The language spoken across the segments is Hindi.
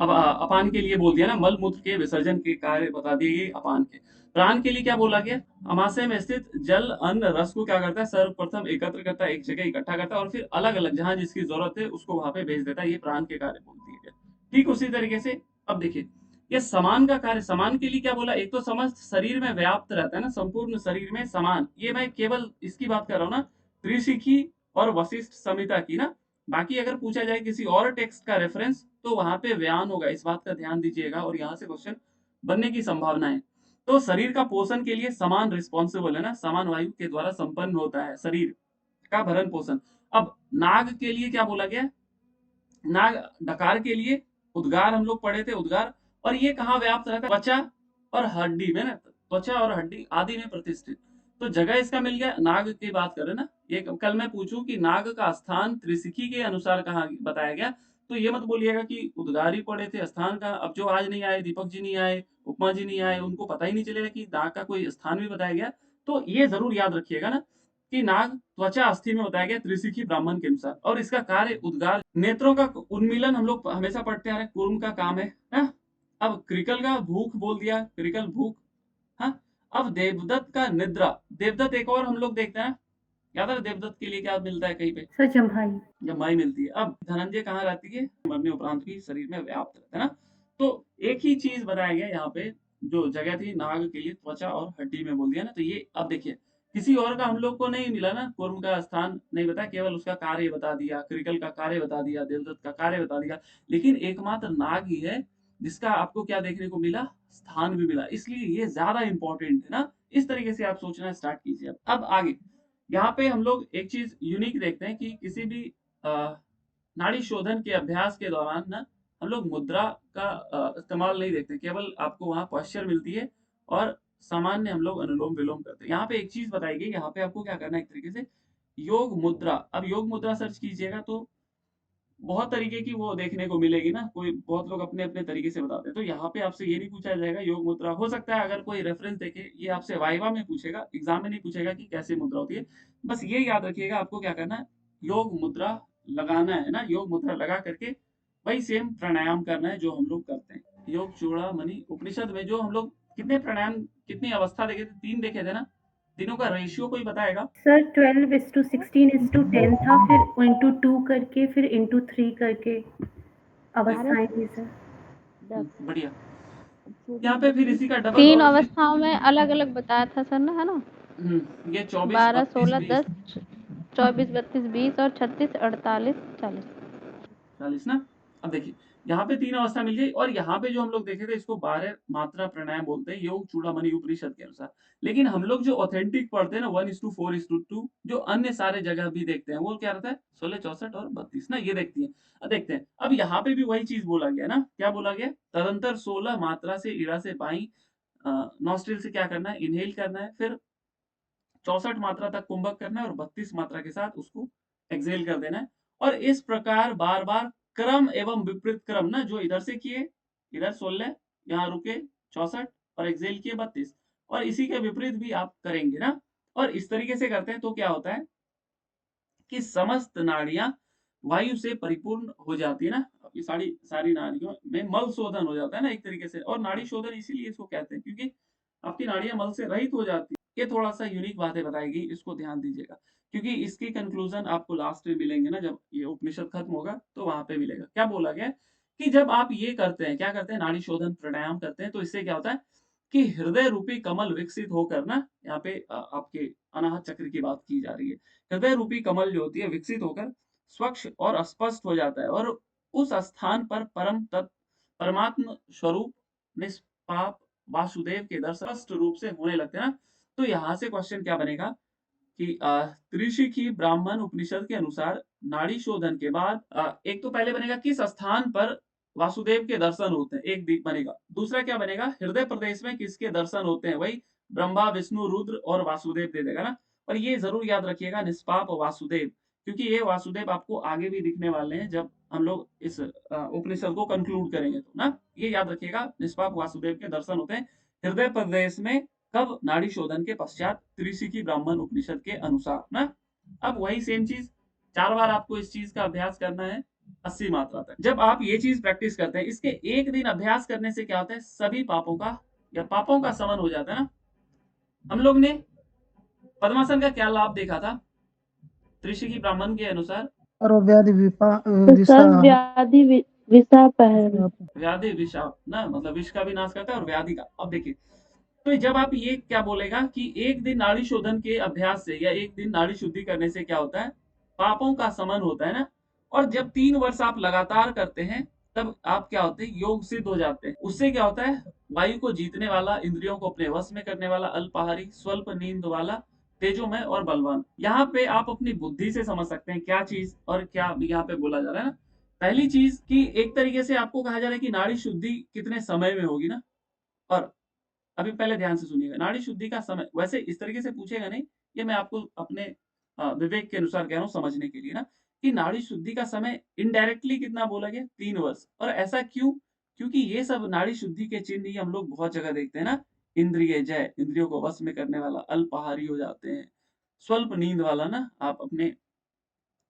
अब अपान के लिए बोल दिया ना, मल मूत्र के विसर्जन के कार्य बता दिए ये अपान के। प्राण के लिए क्या बोला गया? अमाशय में स्थित जल अन्न रस को क्या करता है? सर्वप्रथम एकत्र करता है, एक जगह इकट्ठा करता है और फिर अलग अलग जहां जिसकी जरूरत है उसको वहां पे भेज देता है। ये प्राण के कार्य बोल दिए गए। ठीक उसी तरीके से अब देखिए, ये समान का कार्य, समान के लिए क्या बोला? एक तो समस्त शरीर में व्याप्त रहता है ना, संपूर्ण शरीर में समान, ये मैं केवल इसकी बात कर रहा हूँ ना, त्रिशिखी और वशिष्ठ संहिता की ना। बाकी अगर पूछा जाए किसी और टेक्स्ट का रेफरेंस तो वहां पे व्यान होगा, इस बात का ध्यान दीजिएगा, और यहाँ से क्वेश्चन बनने की संभावना है। तो शरीर का पोषण के लिए समान रिस्पॉन्सिबल है ना, समान वायु के द्वारा संपन्न होता है शरीर का भरण पोषण। अब नाग के लिए क्या बोला गया? नाग डकार के लिए उद्गार हम लोग पढ़े थे, उद्गार। और ये कहाँ व्याप्त रहता है? त्वचा और हड्डी में ना, त्वचा और हड्डी आदि में प्रतिष्ठित। तो जगह इसका मिल गया। नाग की बात करें ना, ये कल मैं पूछूं कि नाग का स्थान त्रिशिखी के अनुसार कहाँ बताया गया, तो ये मत बोलिएगा कि उद्गार ही पढ़े थे स्थान का। अब जो आज नहीं आए, दीपक जी नहीं आए, उपमा जी नहीं आए, उनको पता ही नहीं चलेगा कि नाग का कोई स्थान भी बताया गया। तो ये जरूर याद रखिएगा ना कि नाग त्वचा अस्थि में बताया गया त्रिशिखी ब्राह्मण के अनुसार, और इसका कार्य उद्गार, नेत्रों का उन्मीलन हम लोग हमेशा पढ़ते आ रहे हैं, कुर्म का काम है ना? अब क्रिकल का भूख बोल दिया, क्रिकल भूख। हाँ। अब देवदत्त का निद्रा, देवदत्त एक और हम लोग देखते हैं, याद है देवदत्त के लिए क्या मिलता है कहीं पे? सर जम्हाई। जब माई मिलती है। अब धनंजय कहाँ रहती है? मरने उपरांत भी शरीर में व्याप्त रहता है ना। तो एक ही चीज बताया गया यहाँ पे, जो जगह थी नाग के लिए त्वचा और हड्डी में बोल दिया ना। तो ये अब देखिए, किसी और का हम लोग को नहीं मिला ना, कुर्म का स्थान नहीं बताया, केवल उसका कार्य बता दिया, क्रिकल का कार्य बता दिया, देवदत्त का कार्य बता दिया। लेकिन एकमात्र नाग ही है जिसका आपको क्या देखने को मिला? स्थान भी मिला, इसलिए ये ज्यादा इंपॉर्टेंट है ना। इस तरीके से आप सोचना स्टार्ट कीजिए। अब आगे यहाँ पे हम लोग एक चीज यूनिक देखते हैं कि किसी भी नाड़ी शोधन के अभ्यास के दौरान ना हम लोग मुद्रा का इस्तेमाल नहीं देखते, केवल आपको वहां पॉस्चर मिलती है और सामान्य हम लोग अनुलोम विलोम करते हैं। यहाँ पे एक चीज बताई गई, यहाँ पे आपको क्या करना है, एक तरीके से योग मुद्रा। अब योग मुद्रा सर्च कीजिएगा तो बहुत तरीके की वो देखने को मिलेगी ना, कोई बहुत लोग अपने अपने तरीके से बताते हैं। तो यहाँ पे आपसे ये नहीं पूछा जाएगा योग मुद्रा। हो सकता है अगर कोई रेफरेंस देखे, ये आपसे वाइवा में पूछेगा, एग्जाम में नहीं पूछेगा कि कैसे मुद्रा होती है। बस ये याद रखिएगा आपको क्या करना है, योग मुद्रा लगाना है ना, योग मुद्रा लगा करके वही सेम प्राणायाम करना है जो हम लोग करते हैं। योग चूड़ामणि उपनिषद में जो हम लोग कितने प्राणायाम, कितनी अवस्था देखे थे? 3 देखे थे ना। तीनों का रेशियो कोई बताएगा? सर 12:16:10 था, फिर इंटू 2 करके, फिर इंटू 3 करके अवस्थाएं थी सर। बढ़िया। यहाँ पे फिर इसी का डबल तीन और फिर अवस्थाओं में अलग अलग बताया था सर ना, है ना? ये 24 12, 32 16, 20 10, 24, 32, 20 और 36, 48, 40। 40 ना। अब देखिए, यहाँ पे 3 अवस्था मिल गई, और यहाँ पे जो हम लोग देखे थे इसको 12 मात्रा प्राणायाम बोलते हैं योग चूड़ामणि उपनिषद के अनुसार। लेकिन हम लोग जो ऑथेंटिक पढ़ते हैं ना 1:4:2, जो अन्य सारे जगह भी देखते हैं, वो क्या रहता है? 16, 64 और 32 ना, ये देखती है। अब देखते हैं, अब यहाँ पे भी वही चीज बोला गया ना, क्या बोला गया? तदंतर 16 मात्रा से इड़ा से बाई नॉस्ट्रिल से क्या करना है? इनहेल करना है, फिर 64 मात्रा तक कुंभक करना है और 32 मात्रा के साथ उसको एक्सेल कर देना है। और इस प्रकार बार बार क्रम एवं विपरीत क्रम ना, जो इधर से किए, इधर 16, यहाँ रुके 64 और एक्सेल किए 32, और इसी के विपरीत भी आप करेंगे ना। और इस तरीके से करते हैं तो क्या होता है कि समस्त नाड़ियां वायु से परिपूर्ण हो जाती है ना। ये सारी सारी नाड़ियों में मल शोधन हो जाता है ना एक तरीके से। और नाड़ी शोधन इसीलिए इसको कहते हैं क्योंकि आपकी नाड़ियां मल से रहित हो जाती है। ये थोड़ा सा यूनिक बातें बताएगी, इसको ध्यान दीजिएगा, क्योंकि इसकी कंक्लूजन आपको लास्ट में मिलेंगे ना, जब ये उपनिषद खत्म होगा तो वहां पे मिलेगा। क्या बोला गया कि जब आप ये करते हैं, क्या करते हैं, नाड़ी शोधन प्राणायाम करते हैं, तो इससे क्या होता है कि हृदय रूपी कमल विकसित होकर ना, यहाँ पे आपके अनाहत चक्र की बात की जा रही है। हृदय रूपी कमल जो होती है विकसित होकर स्वच्छ और स्पष्ट हो जाता है, और उस स्थान पर परम तत्व परमात्म स्वरूप निष्पाप वासुदेव के दर्शन स्पष्ट रूप से होने लगते हैं ना। तो यहाँ से क्वेश्चन क्या बनेगा कि त्रिशिखी ब्राह्मण उपनिषद के अनुसार नाड़ी शोधन के बाद एक तो पहले बनेगा किस स्थान पर वासुदेव के दर्शन होते हैं, एक दिक बनेगा। दूसरा क्या बनेगा, हृदय प्रदेश में किसके दर्शन होते हैं, वही ब्रह्मा विष्णु रुद्र और वासुदेव दे देगा ना। और ये जरूर याद रखिएगा, निष्पाप वासुदेव, क्योंकि ये वासुदेव आपको आगे भी दिखने वाले हैं जब हम लोग इस उपनिषद को कंक्लूड करेंगे तो ना। ये याद रखिएगा, निष्पाप वासुदेव के दर्शन होते हैं हृदय प्रदेश में, कब? नाड़ी शोधन के पश्चात त्रिशिखी ब्राह्मण उपनिषद के अनुसार ना। अब वही सेम चीज 4 बार आपको इस चीज का अभ्यास करना है। 80 मात्रा तक। जब आप ये चीज प्रैक्टिस करते हैं, इसके एक दिन अभ्यास करने से क्या होता है, सभी पापों का या पापों का शमन हो जाता है ना। हम लोग ने पद्मासन का क्या लाभ देखा था त्रिशिकी ब्राह्मण के अनुसार? और वो व्याधि तो सर व्याधि विषा पहल व्याधि विषाप ना, मतलब विष का भी नाश करता है और व्याधि का। अब देखिए, तो जब आप ये क्या बोलेगा कि एक दिन नाड़ी शोधन के अभ्यास से या एक दिन नाड़ी शुद्धि करने से क्या होता है, पापों का शमन होता है ना। और जब 3 वर्ष आप लगातार करते हैं, तब आप क्या होते हैं, योग सिद्ध हो जाते हैं। उससे क्या होता है, वायु को जीतने वाला, इंद्रियों को अपने वश में करने वाला, अल्पाहारी, स्वल्प नींद वाला, तेजोमय और बलवान। यहाँ पे आप अपनी बुद्धि से समझ सकते हैं क्या चीज और क्या यहाँ पे बोला जा रहा है ना। पहली चीज कि एक तरीके से आपको कहा जा रहा है कि नाड़ी शुद्धि कितने समय में होगी ना। और अभी पहले ध्यान से सुनिएगा, नाड़ी शुद्धि का समय वैसे इस तरीके से पूछेगा नहीं, ये मैं आपको अपने विवेक के अनुसार कह रहा हूँ समझने के लिए ना, कि नाड़ी शुद्धि का समय इनडायरेक्टली कितना बोला गया, 3 वर्ष। और ऐसा क्यों? क्योंकि ये सब नाड़ी शुद्धि के चिन्ह ही हम लोग बहुत जगह देखते हैं ना। इंद्रिय जय, इंद्रियों को वश में करने वाला, अल्पाहारी हो जाते हैं, स्वल्प नींद वाला ना, आप अपने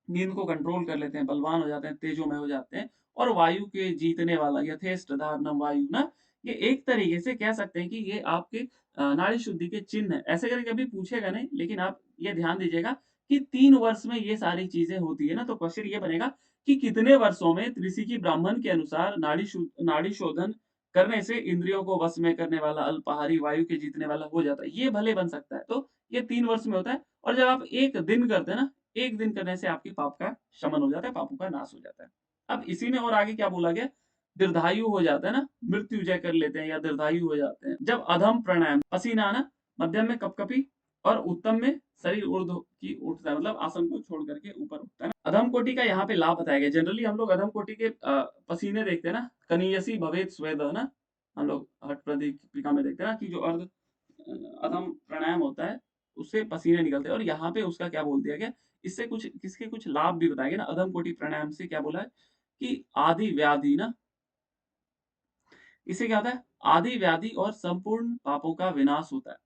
नींद को कंट्रोल कर लेते हैं, बलवान हो जाते हैं, तेजोमय हो जाते हैं, और वायु के जीतने वाला, यथेष्ट धारणम वायु ना। ये एक तरीके से कह सकते हैं कि ये आपके नाड़ी शुद्धि के चिन्ह है। ऐसे करके कभी पूछेगा नहीं, लेकिन आप ये ध्यान दीजिएगा कि 3 वर्ष में ये सारी चीजें होती है ना। तो क्वेश्चन ये बनेगा कि कितने वर्षों में त्रिशिकी ब्राह्मण के अनुसार नाड़ी शोधन करने से इंद्रियों को वश में करने वाला, अल्पाहारी, वायु के जीतने वाला हो जाता है। ये भले बन सकता है, तो ये 3 वर्ष में होता है। और जब आप एक दिन करते हैं ना, एक दिन करने से आपके पाप का शमन हो जाता है, पापों का नाश हो जाता है। अब इसी में और आगे क्या बोला गया, दीर्घायु हो जाता है ना, मृत्युजय कर लेते हैं या दीर्घायु हो जाते हैं। जब अधम प्राणायाम, पसीना आना, मध्यम में कपकपी और उत्तम में शरीर ऊर्ध्व की उठता है, मतलब आसन को छोड़ करके ऊपर उठता है ना। अधम कोटि का यहाँ पे लाभ बताया गया। जनरली हम लोग अधम कोटि के पसीने देखते हैं ना, कनीयसी भवेत स्वेद ना, हम लोग हठ प्रदीपिका में देखते हैं ना कि जो अर्ध अधम प्राणायाम होता है उससे पसीने निकलते हैं। और यहाँ पे उसका क्या बोल दिया गया, इससे कुछ किसके कुछ लाभ भी बताए गए ना। अधम कोटि प्राणायाम से क्या बोला है कि आदि व्याधि ना, इससे क्या होता है, आदि व्याधि और संपूर्ण पापों का विनाश होता है।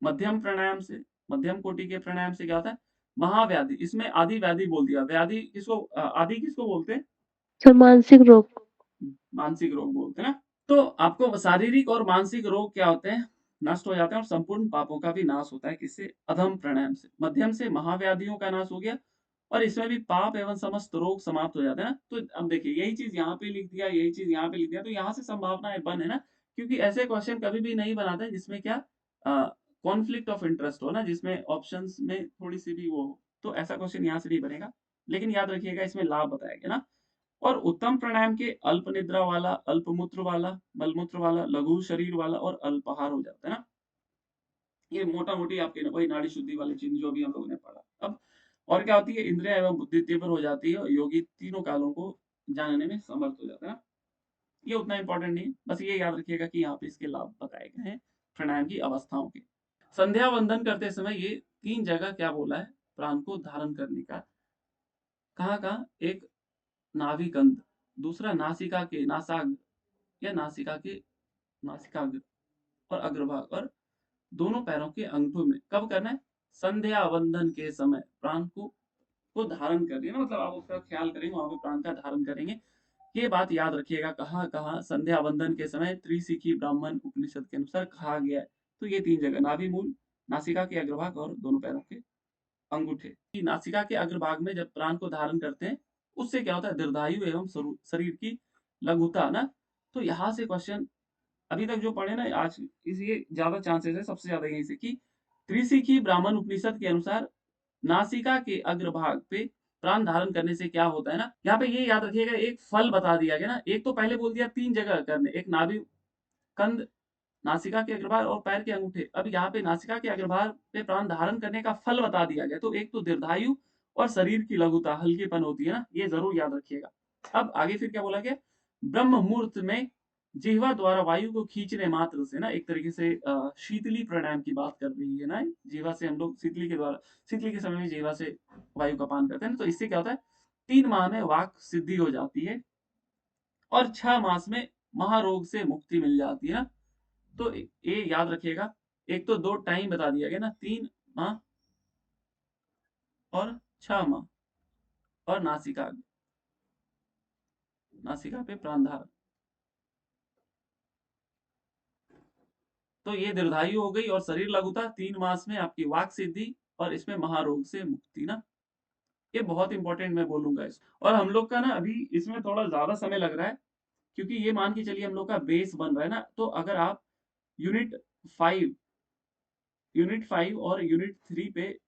मध्यम प्राणायाम से, मध्यम कोटि के प्राणायाम से क्या होता है, महाव्याधि, इसमें आदि व्याधि बोल दिया। व्याधि किसको, आदि किसको बोलते हैं, सर मानसिक रोग मानसिक रोग बोलते हैं ना। तो आपको शारीरिक और मानसिक रोग क्या होते हैं, नष्ट हो जाते हैं, और संपूर्ण पापों का भी नाश होता है। किससे, अधम प्राणायाम से। मध्यम से महाव्याधियों का नाश हो गया, और इसमें भी पाप एवं समस्त रोग समाप्त हो जाते हैं ना। तो अब देखिए, यही चीज यहाँ पे लिख दिया, यही चीज यहाँ पे लिख दिया, तो यहाँ से संभावना बन है ना। क्योंकि ऐसे क्वेश्चन कभी भी नहीं बनाते हैं जिसमें क्या कॉन्फ्लिक्ट ऑफ इंटरेस्ट हो ना, जिसमें ऑप्शंस में थोड़ी सी भी वो हो। तो ऐसा क्वेश्चन यहाँ से नहीं बनेगा। लेकिन याद रखिएगा, इसमें लाभ बताया गया ना। और उत्तम प्राणायाम के अल्प निद्रा वाला, अल्पमूत्र वाला, मलमूत्र वाला, लघु शरीर वाला और अल्पाहार हो जाता है ना। ये मोटा मोटी आपके वही नाड़ी शुद्धि वाले चिन्ह जो भी हम लोगों ने पढ़ा। अब और क्या होती है, इंद्रिया एवं बुद्धि तीव्र हो जाती है, और योगी तीनों कालों को जानने में समर्थ हो जाता है ना। ये उतना इंपॉर्टेंट नहीं है, बस ये याद रखिएगा कि यहाँ पे इसके लाभ बताए गए हैं प्राणायाम की अवस्थाओं के। संध्या वंदन करते समय ये 3 जगह क्या बोला है, प्राण को धारण करने का। कहाँ कहाँ, एक नाभिकंद, दूसरा नासिका के नासाग्र या नासिका के नासिकाग्र और अग्रभाग, और दोनों पैरों के अंगूठों में। कब करना है, संध्या वंदन के समय प्राण को धारण करनी है ना, मतलब आप उसका ख्याल करेंगे, वहां पे प्राण का धारण करेंगे। ये बात याद रखिएगा, कहाँ कहाँ संध्या वंदन के समय त्रिशिकी ब्राह्मण उपनिषद के अनुसार कहा गया है। तो ये 3 जगह, नाभि मूल, नासिका के अग्रभाग और दोनों पैरों के अंगूठे। कि नासिका के अग्रभाग में जब प्राण को धारण करते हैं, उससे क्या होता है, दीर्घायु एवं शरीर की लघुता ना। तो यहाँ से क्वेश्चन अभी तक जो पढ़े ना आज, इसलिए ज्यादा चांसेस है, सबसे ज्यादा यही से कि त्रिशिकी ब्राह्मण उपनिषद के अनुसार नासिका के अग्रभाग पे प्राण धारण करने से क्या होता है ना। यहाँ पे ये याद रखिएगा, एक फल बता दिया गया ना। एक तो पहले बोल दिया 3 जगह करने, एक नाभि कंद, नासिका के अग्रभाग और पैर के अंगूठे। अब यहाँ पे नासिका के अग्रभाग पे प्राण धारण करने का फल बता दिया गया। तो एक तो दीर्घायु और शरीर की लघुता, हल्कीपन होती है ना, ये जरूर याद रखिएगा। अब आगे फिर क्या बोला गया, ब्रह्म मुहूर्त में जिह्वा द्वारा वायु को खींचने मात्र से ना, एक तरीके से शीतली प्राणायाम की बात कर रही है ना। जिह्वा से हम लोग शीतली के द्वारा, शीतली के समय में जिह्वा से वायु का पान करते हैं ना। तो इससे क्या होता है, 3 माह में वाक सिद्धि हो जाती है, और 6 मास में महारोग से मुक्ति मिल जाती है ना। तो ये याद रखिएगा, एक तो 2 टाइम बता दिया गया ना, 3 माह और 6 माह, और नासिका। नासिका पे प्राणधार। तो ये दीर्घायु हो गई और शरीर लघुता, 3 मास में आपकी वाक सिद्धि और इसमें महारोग से मुक्ति ना। ये बहुत इंपॉर्टेंट मैं बोलूंगा इसको। और हम लोग का ना अभी इसमें थोड़ा ज्यादा समय लग रहा है, क्योंकि ये मान के चलिए हम लोग का बेस बन रहा है ना। तो अगर आप यूनिट 5 और यूनिट 3 पे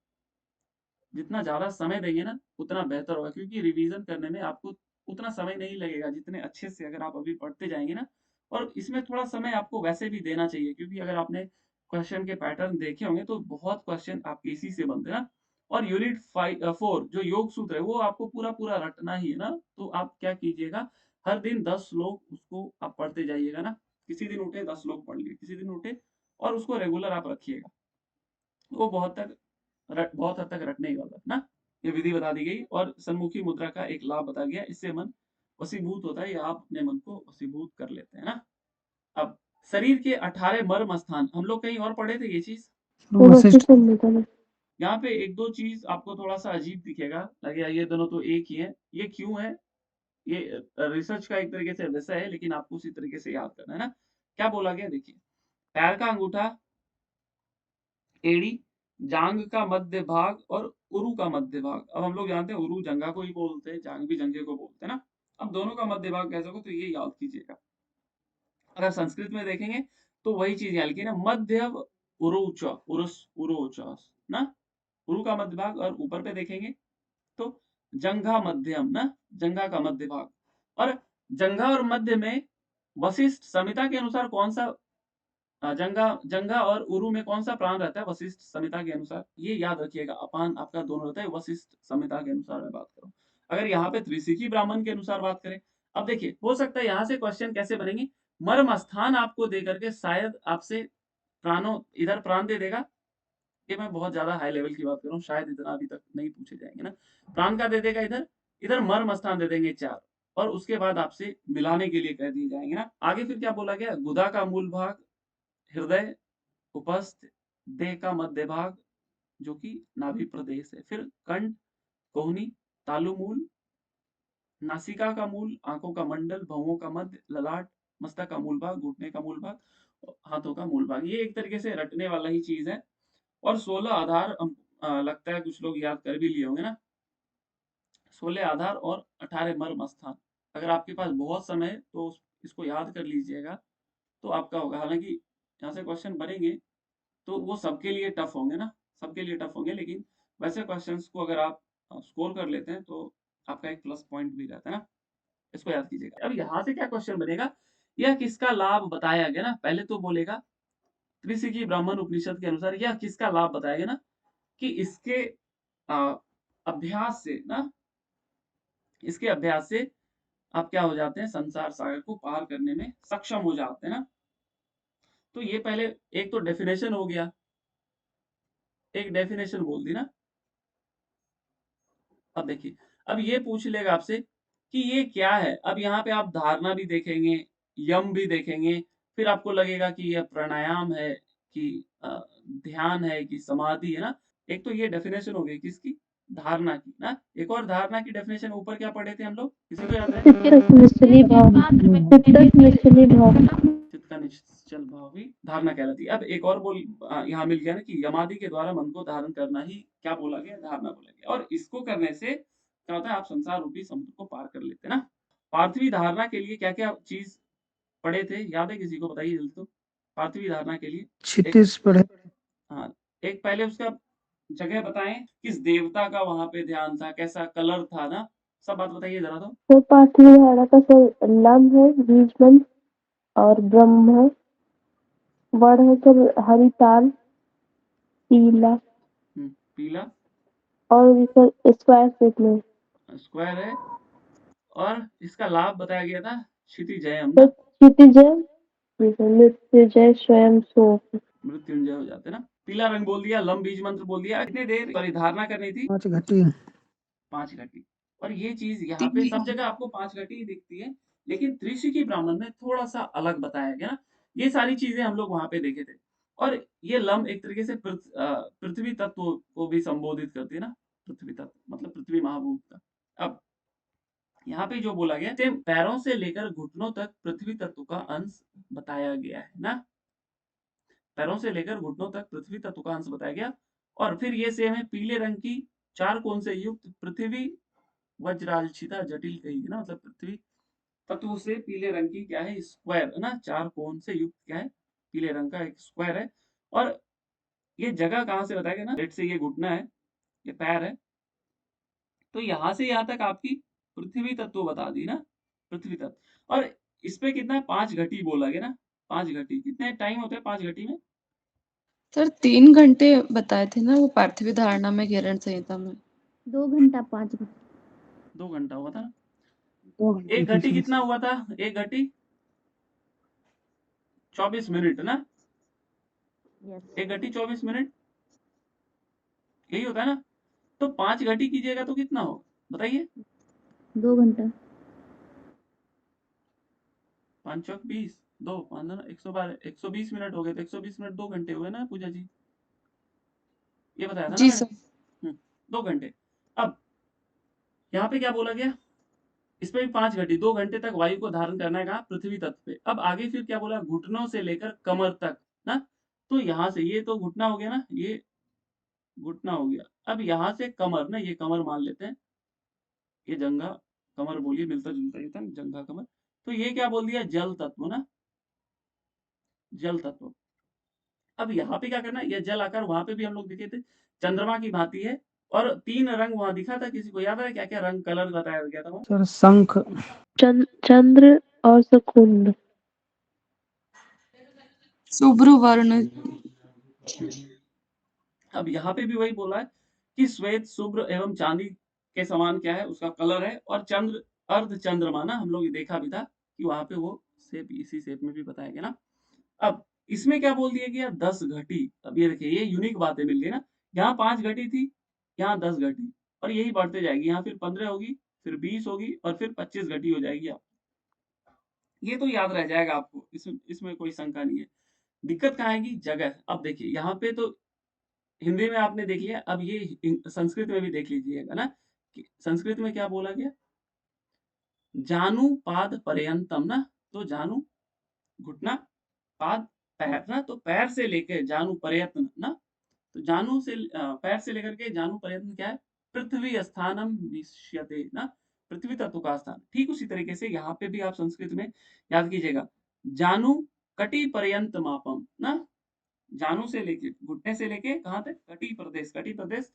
जितना ज्यादा समय देंगे ना उतना बेहतर होगा, क्योंकि रिवीजन करने में आपको उतना समय नहीं लगेगा जितने अच्छे से अगर आप अभी पढ़ते जाएंगे ना। और इसमें थोड़ा समय आपको वैसे भी देना चाहिए, क्योंकि अगर आपने क्वेश्चन के पैटर्न देखे होंगे तो बहुत क्वेश्चन आपके इसी से बनते हैं ना। और यूनिट 4 जो योग सूत्र है वो आपको पूरा पूरा रटना ही है ना। तो आप क्या कीजिएगा, हर दिन 10 श्लोक उसको आप पढ़ते जाइएगा ना। किसी दिन उठे 10 श्लोक पढ़ लिए, किसी दिन उठे, और उसको रेगुलर आप रखिएगा। वो बहुत हद तक रटने वाला है ना। ये विधि बता दी गई और सन्मुखी मुद्रा का एक लाभ बता गया, इससे मन वशीभूत होता है या आप अपने मन को वशीभूत कर लेते हैं ना। अब शरीर के 18 मर्म स्थान, हम लोग कहीं और पढ़े थे ये चीज। यहाँ पे एक दो चीज आपको थोड़ा सा अजीब दिखेगा, लगेगा ये दोनों तो एक ही है, ये क्यों है? ये रिसर्च का एक तरीके से विषय है, लेकिन आपको उसी तरीके से याद करना है ना। क्या बोला गया देखिए, पैर का अंगूठा, एड़ी, जांग का मध्य भाग और उरु का मध्य भाग। अब हम लोग जानते हैं उरु जंगा को ही बोलते हैं, जांग भी जंगे को बोलते हैं ना। अब दोनों का मध्य भाग कैसे हो तो ये याद कीजिएगा। अगर संस्कृत में देखेंगे तो वही चीज यहाँ लिखी ना, मध्य उरुच उरुस उरोच ना। उरु का मध्य भाग, और ऊपर पे देखेंगे तो जंघा मध्यम ना, जंघा का मध्य भाग। और जंघा और मध्य में वशिष्ठ संहिता के अनुसार कौन सा जंगा जंगा और उरु में कौन सा प्राण रहता है वशिष्ठ संहिता के अनुसार? ये याद रखिएगा, अपान आपका दोनों रहता है वशिष्ठ संहिता के अनुसार मैं बात करूं। अगर यहाँ पे त्रिशिकी ब्राह्मण के अनुसार बात करें, अब देखिए हो सकता है यहाँ से क्वेश्चन कैसे बनेंगे, मर्म स्थान आपको दे करके शायद आपसे प्राणों इधर प्राण दे देगा। ये मैं बहुत ज्यादा हाई लेवल की बात कर रहा हूँ, शायद इतना अभी तक नहीं पूछे जाएंगे ना। प्राण का दे देगा इधर, इधर मर्म स्थान दे देंगे 4, और उसके बाद आपसे मिलाने के लिए कह दिए जाएंगे ना। आगे फिर क्या बोला गया, गुदा का मूल भाग, हृदय, उपस्थ, देह का मध्य भाग जो कि नाभि प्रदेश है, फिर कंठ, कोहनी, तालु मूल, नासिका का मूल, आंखों का मंडल, भवों का मध्य, ललाट, मस्तक का मूल भाग, घुटने का मूल भाग, हाथों का मूल भाग। ये एक तरीके से रटने वाला ही चीज है। और 16 आधार लगता है कुछ लोग याद कर भी लिए होंगे ना। 16 आधार और 18 मर्म स्थान। अगर आपके पास बहुत समय है तो इसको याद कर लीजिएगा, तो आपका होगा। हालांकि यहाँ से क्वेश्चन बनेंगे तो वो सबके लिए टफ होंगे ना, सबके लिए टफ होंगे, लेकिन वैसे क्वेश्चंस को अगर आप स्कोर कर लेते हैं तो आपका एक प्लस पॉइंट भी रहता है ना। इसको याद कीजिएगा। अब यहाँ से क्या क्वेश्चन बनेगा, यह किसका लाभ बताया गया ना। पहले तो बोलेगा त्रिशिकी ब्राह्मण उपनिषद के अनुसार यह किसका लाभ बताया गया ना, कि इसके अ, अभ्यास से ना, इसके अभ्यास से आप क्या हो जाते हैं, संसार सागर को पार करने में सक्षम हो जाते हैं ना। तो ये पहले एक तो डेफिनेशन हो गया, एक डेफिनेशन बोल दी ना। अब देखिए, अब ये पूछ लेगा आपसे कि ये क्या है। अब यहाँ पे आप धारणा भी देखेंगे, यम भी देखेंगे, फिर आपको लगेगा कि यह प्राणायाम है कि ध्यान है कि समाधि है ना। एक तो ये डेफिनेशन हो गई किसकी, धारणा की ना। एक और धारणा की डेफिनेशन ऊपर क्या पढ़े थे हम लोग, किसी को याद है? चित्त का निश्चल भाव भी धारणा कहलाती है। अब एक और बोल यहाँ मिल गया ना कि यमादि के द्वारा मन को धारण करना ही क्या बोला गया, धारणा बोला गया। और इसको करने से क्या होता है, आप संसार रूपी समुद्र को पार कर लेते हैं ना। पार्थिवी धारणा के लिए क्या क्या चीज पढ़े थे, याद है किसी को? बताइए जल्दी। तो पार्थिवी धारणा के लिए क्षितिज पढ़े। हाँ, एक पहले उसका जगह बताएं, किस देवता का वहां पे ध्यान था, कैसा कलर था ना, सब बात बताइए जरा। तो पार्थिव धारणा का सर लम है, बीज मंत्र और ब्रह्म है, वर्ण है सर हरिताल, पीला, पीला, और सर स्क्वायर शेप में स्क्वायर है। और इसका लाभ बताया गया था क्षितिजयम ना, क्षितिजय, मृत्युजय स्वयं सो, मृत्युंजय हो जाते ना। पीला रंग बोल दिया, लम बीज मंत्र बोल दिया। कितने देर परिधारणा करनी थी? 5 घटी। 5 घटी। और ये चीज यहाँ पे सब जगह आपको 5 घटी ही दिखती है, लेकिन त्रिशिकी ब्राह्मण में थोड़ा सा अलग बताया गया ना। ये सारी चीजें हम लोग वहां पे देखे थे। और ये लम एक तरीके से पृथ्वी तत्व को भी संबोधित करती है ना। पृथ्वी तत्व मतलब पृथ्वी महाभूत का। अब यहाँ पे जो बोला गया सेम पैरों से लेकर घुटनों तक पृथ्वी तत्व का अंश बताया गया है ना। पैरों से लेकर घुटनों तक पृथ्वी तत्व का अंश बताया गया। और फिर ये सेम है पीले रंग की चार कोण से युक्त पृथ्वी वज्रालक्षिता जटिल कही ना, मतलब पृथ्वी तत्व से पीले रंग की क्या है स्क्वायर है ना, चार कोण से युक्त क्या है पीले रंग का एक स्क्वायर है। और ये जगह कहाँ से बताया गया ना, लेट से ये घुटना है, ये पैर है, तो यहाँ से यहाँ तक आपकी पृथ्वी तत्व बता दी ना, पृथ्वी तत्व। और इस पे कितना 5 घटी बोला गया ना, 5 घटी कितने टाइम होते हैं 5 घटी में? सर 3 घंटे बताए थे ना वो पार्थिव धारणा में, किरण संहिता में। 2 घंटा 5 घंटा 2 घंटा हुआ था ना। 2 घंटे एक घटी कितना हुआ था? एक घटी 24 मिनट ना, यस एक घटी 24 मिनट यही होता है ना। तो 5 घटी कीजिएगा तो कितना होगा बताइए? 2 घंटा 5 चौक 20, 2 5 ना 112, 120 मिनट हो गए, तो 120 मिनट 2 घंटे हुए ना पूजा जी, ये बताया था ना जी मैंने। सर। 2 घंटे। अब यहाँ पे क्या बोला गया, इसमें भी 5 घटी 2 घंटे तक वायु को धारण करना है कहाँ पृथ्वी तत्व पे। अब आगे फिर क्या बोला, घुटनों से लेकर कमर तक ना। तो यहाँ से ये तो घुटना हो गया ना, ये घुटना हो गया। अब यहाँ से कमर ना, ये कमर मान लेते हैं, ये जंघा कमर बोलिए, मिलता जुलता ही था ना, जंघा कमर। तो ये क्या बोल दिया, जल तत्व ना, जल तत्व। अब यहाँ पे क्या करना है, ये जल आकार वहां पे भी हम लोग देखे थे चंद्रमा की भांति है। और 3 रंग वहां दिखा था, किसी को याद है क्या क्या रंग कलर बताया गया था वहाँ? सर शंख, चंद्र और शकुंड शुभ्र वर्ण। अब यहाँ पे भी वही बोला है कि श्वेत शुभ्र एवं चांदी के समान क्या है उसका कलर है। और चंद्र अर्ध चंद्रमा ना, हम लोग देखा भी था कि वहां पे वो शेप इसी शेप में भी बताया गया ना। अब इसमें क्या बोल दिया गया, 10 घटी। अब ये देखिए ये यूनिक बातें मिल गई ना, यहाँ 5 घटी थी, यहाँ 10 घटी, और यही बढ़ते जाएगी, यहाँ फिर 15 होगी, फिर 20 होगी, और फिर 25 घटी हो जाएगी। आप ये तो याद रह जाएगा आपको, इसमें कोई शंका नहीं है। दिक्कत कहाँ आएगी, जगह। अब देखिए यहाँ पे तो हिंदी में आपने देख लिया, अब ये संस्कृत में भी देख लीजिएगा ना कि संस्कृत में क्या बोला गया, जानु पाद पर्यंतम ना। तो जानु घुटना, पाद पैर ना, तो पैर से लेके जानु पर्यंत ना। तो जानु से पैर से लेकर के जानु पर्यंत क्या है, पृथ्वी स्थानम विष्यते ना, पृथ्वी तत्व का स्थान। ठीक उसी तरीके से यहाँ पे भी आप संस्कृत में याद कीजिएगा, जानु कटी पर्यंत मापम ना। जानू से लेके घुटने से लेके कहाँ तक, कटी प्रदेश, कटी प्रदेश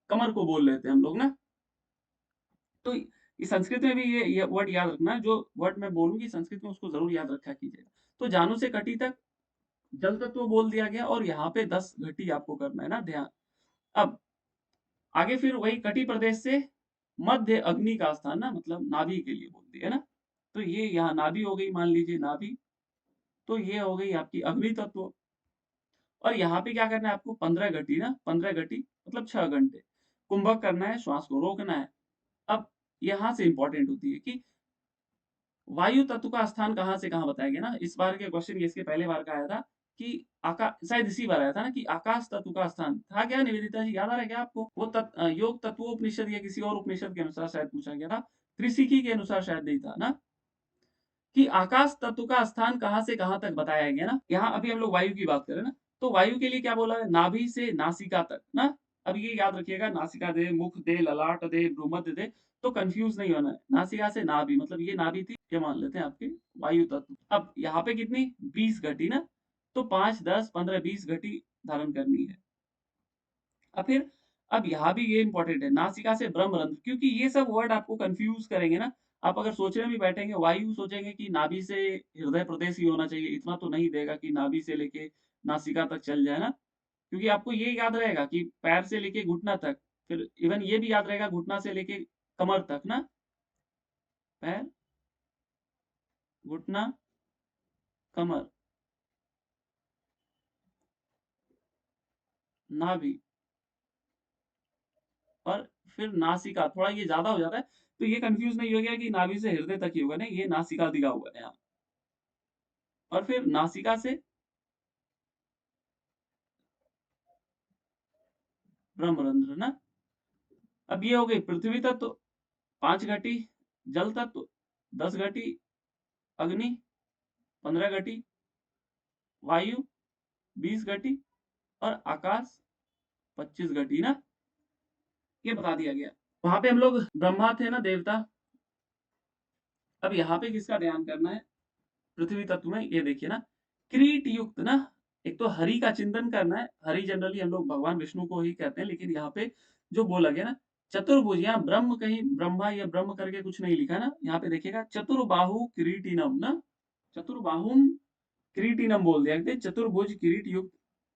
कमर को बोल लेते हैं हम लोग ना। तो ये संस्कृत में भी ये वर्ड याद रखना, जो वर्ड मैं बोलूंगी संस्कृत में उसको जरूर याद रखा कीजिएगा। तो जानू से कटी तक जल तत्व बोल दिया गया, और यहाँ पे 10 घटी आपको करना है ना ध्यान। अब आगे फिर वही कटी प्रदेश से मध्य अग्नि का स्थान ना, मतलब नाभि के लिए बोल दिया ना। तो ये यहाँ नाभि हो गई, मान लीजिए नाभि, तो ये हो गई आपकी अग्नि तत्व। और यहाँ पे क्या करना है आपको, 15 घटी ना, 15 घटी मतलब 6 घंटे कुंभक करना है, श्वास को रोकना है। अब यहाँ से इंपॉर्टेंट होती है कि वायु तत्व का स्थान कहाँ से कहाँ बताया गया ना। इस बार के क्वेश्चन ये इसके पहले बार का आया था कि शायद इसी बार आया था ना कि आकाश तत्व का स्थान था क्या, निवेदिता जी याद आ रहा है क्या आपको? वो योग तत्वोपनिषद या किसी और उपनिषद के अनुसार शायद पूछा गया था, त्रिशिकी के अनुसार शायद नहीं था ना, कि आकाश तत्व का स्थान कहाँ से कहाँ तक बताया गया ना। यहाँ अभी हम लोग वायु की बात करें ना, तो वायु के लिए क्या बोला है, नाभि से नासिका तक ना। अब ये याद रखिएगा, नासिका दे, मुख दे, ललाट दे, भ्रूमध्य दे, तो कंफ्यूज नहीं होना है। नासिका से नाभि, मतलब ये नाभि थी, ये मान लेते हैं आपके वायु तत्व। अब यहाँ पे कितनी 20 घटी ना, तो 5 10 15 20 घटी धारण करनी है। अब फिर अब यहाँ भी ये इंपॉर्टेंट है, नासिका से ब्रह्मरंध्र, क्योंकि ये सब वर्ड आपको कंफ्यूज करेंगे ना। आप अगर सोचने भी बैठेंगे, वायु सोचेंगे कि नाभि से हृदय प्रदेश ही होना चाहिए, इतना तो नहीं देगा कि नाभि से लेके नासिका तक चल जाए ना। क्योंकि आपको ये याद रहेगा कि पैर से लेके घुटना तक, फिर इवन ये भी याद रहेगा घुटना से लेके कमर तक ना, पैर घुटना कमर नाभि, और फिर नासिका, थोड़ा ये ज्यादा हो जाता है, तो ये कंफ्यूज नहीं हो गया कि नाभि से हृदय तक ही होगा, नहीं ये नासिका दिखा हुआ है यहाँ। और फिर नासिका से ब्रह्मरंध्र ना। अब ये हो गई पृथ्वी तत्व 5 घटी, जल तत्व 10 घटी, अग्नि 15 घटी, वायु 20 घटी और आकाश 25 घटी ना, ये बता दिया गया। वहां पे हम लोग ब्रह्मा थे ना, देवता। अब यहाँ पे किसका ध्यान करना है पृथ्वी तत्व में, ये देखिए ना, किरीट युक्त ना, एक तो हरि का चिंतन करना है। हरि जनरली हम लोग भगवान विष्णु को ही कहते हैं, लेकिन यहाँ पे जो बोला गया ना चतुर्भुज, यहाँ ब्रह्म कहीं ब्रह्मा या ब्रह्म करके कुछ नहीं लिखा ना, यहाँ पे देखिएगा चतुर्बाहु किरीटिनम ना, चतुर्बाहुम किरीटिनम बोल दिया गया, चतुर्भुज किरीट युक्त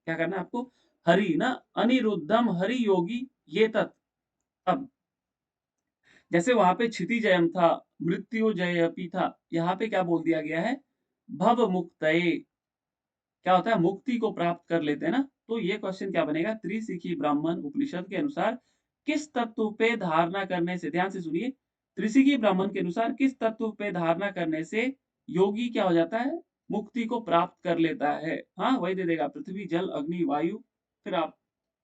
क्या करना है आपको, हरि ना, अनिरुद्धम हरि योगी ये तत्। अब जैसे वहां पे क्षितिजयम था, मृत्युजयपी था, यहाँ पे क्या बोल दिया गया है, भव मुक्तये, क्या होता है, मुक्ति को प्राप्त कर लेते हैं ना। तो ये क्वेश्चन क्या बनेगा, त्रिशिखी ब्राह्मण उपनिषद के अनुसार किस तत्व पे धारणा करने से, ध्यान से सुनिए, त्रिशिखी ब्राह्मण के अनुसार किस तत्व पे धारणा करने से योगी क्या हो जाता है, मुक्ति को प्राप्त कर लेता है। हाँ वही दे देगा, पृथ्वी जल अग्नि वायु, फिर आप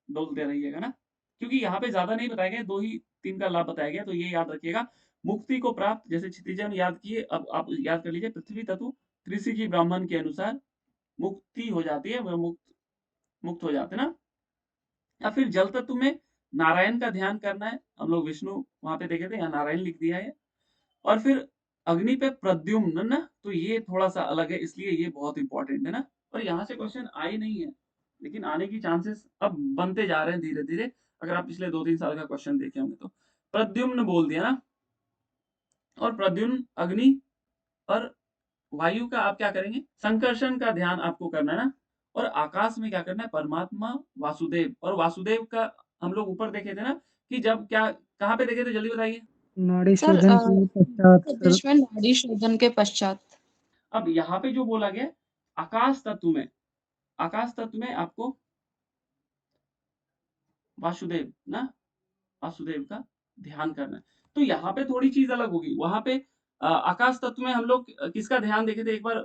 डोलते रहिएगा ना, क्योंकि यहाँ पे ज्यादा नहीं बताया गया, 2 ही 3 का लाभ बताया गया, तो ये याद रखिएगा। मुक्ति को प्राप्त, जैसे क्षितिजन याद किए, अब आप याद कर लीजिए पृथ्वी तत्व त्रिशिखी ब्राह्मण के अनुसार मुक्ति हो जाती है, वह मुक्त हो जाते हैं ना। या फिर जल तत्व में नारायण का ध्यान करना है, हम लोग विष्णु वहां पे देखे थे, यहाँ नारायण लिख दिया है। और फिर अग्नि पे प्रद्युम्न ना, तो ये थोड़ा सा अलग है, इसलिए ये बहुत इंपॉर्टेंट है ना। और यहाँ से क्वेश्चन आए नहीं है, लेकिन आने की चांसेस अब बनते जा रहे हैं धीरे धीरे, अगर आप पिछले 2-3 साल का क्वेश्चन देखे होंगे तो। प्रद्युम्न बोल दिया ना, और प्रद्युम्न अग्नि और वायु का आप क्या करेंगे, संकर्षण का ध्यान आपको करना है ना। और आकाश में क्या करना है, परमात्मा वासुदेव, और वासुदेव का हम लोग ऊपर देखे थे ना, कि जब क्या कहाँ पे देखे थे, जल्दी बताइए। नाड़ी सर शोधन के पश्चात सर। बीच में नाड़ी शोधन के पश्चात। अब यहाँ पे जो बोला गया आकाश तत्व में, आकाश तत्व में आपको वासुदेव ना, वासुदेव का ध्यान करना है। तो यहाँ पे थोड़ी चीज अलग होगी, वहां पे आकाश तत्व में हम लोग किसका ध्यान देखे थे, एक बार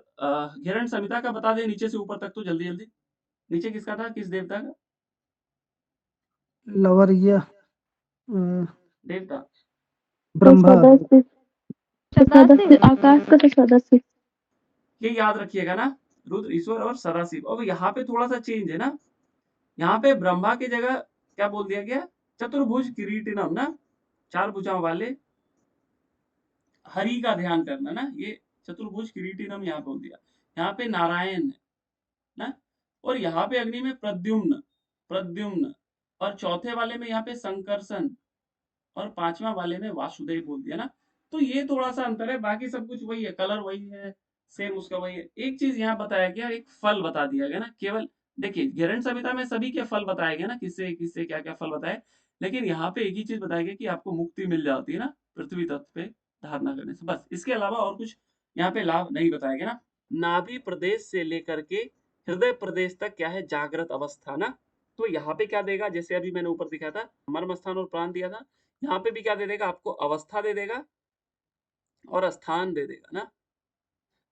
हिरण संहिता का बता दें नीचे से ऊपर तक, तो जल्दी जल्दी, नीचे किसका था, किस देवता का, लवरिया देवता, ब्रह्मा। सदस्य, सदस्य आकाश का तो सदस्य। ये याद रखिएगा ना, रुद्र ईश्वर और सदाशिव। अब यहाँ पे थोड़ा सा चेंज है ना, यहाँ पे ब्रह्मा की जगह क्या बोल दिया गया, चतुर्भुज किरीटिनम ना, 4 भुजाओं वाले हरि का ध्यान करना ना, ये चतुर्भुज किरीटिनम यहाँ बोल दिया। यहाँ पे नारायण है ना, और यहाँ पे अग्नि में प्रद्युम्न, प्रद्युम्न, और चौथे वाले में यहाँ पे संकर्षण, और 5वां वाले में वासुदेव बोल दिया ना। तो ये थोड़ा सा अंतर है, बाकी सब कुछ वही है, कलर वही है, सेम उसका वही है। एक चीज यहाँ बताया गया, एक फल बता दिया गया ना, केवल देखिए हिरण संहिता में सभी के फल बताए गए ना, किससे किससे क्या क्या फल बताए, लेकिन यहाँ पे एक ही चीज बताया गया कि आपको मुक्ति मिल जाती है ना पृथ्वी तत्व पे धारणा करने से, बस इसके अलावा और कुछ यहाँ पे लाभ नहीं बताया गया ना। नाभि प्रदेश से लेकर के हृदय प्रदेश तक क्या है, जागृत अवस्था ना। तो यहाँ पे क्या देगा, जैसे अभी मैंने ऊपर दिखा था मर्म स्थान और प्राण दिया था, यहाँ पे भी क्या दे देगा आपको, अवस्था दे देगा और स्थान दे देगा ना।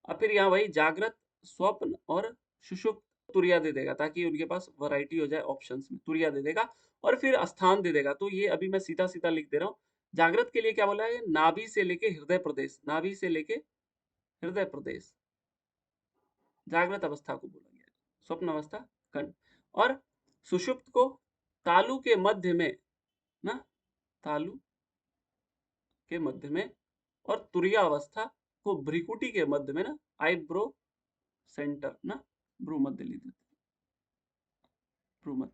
और फिर यहाँ वही जागृत, स्वप्न और सुषुप्त, तुरिया दे देगा, ताकि उनके पास वैरायटी हो जाए ऑप्शंस में, तुरिया दे देगा और फिर स्थान दे देगा। तो ये अभी मैं सीधा सीधा लिख दे रहा हूँ। जागृत के लिए क्या बोला है, नाभि से लेके हृदय प्रदेश, नाभि से लेके हृदय प्रदेश जागृत अवस्था को बोला गया, स्वप्न अवस्था खंड। और सुषुप्त को तालु के मध्य में ना, तालु के मध्य में, और तुरिया अवस्था को भ्रिकुटी के मध्य में ना, आईब्रो सेंटर ना, भ्रू मध्य लिख देते, भ्रू मध्य।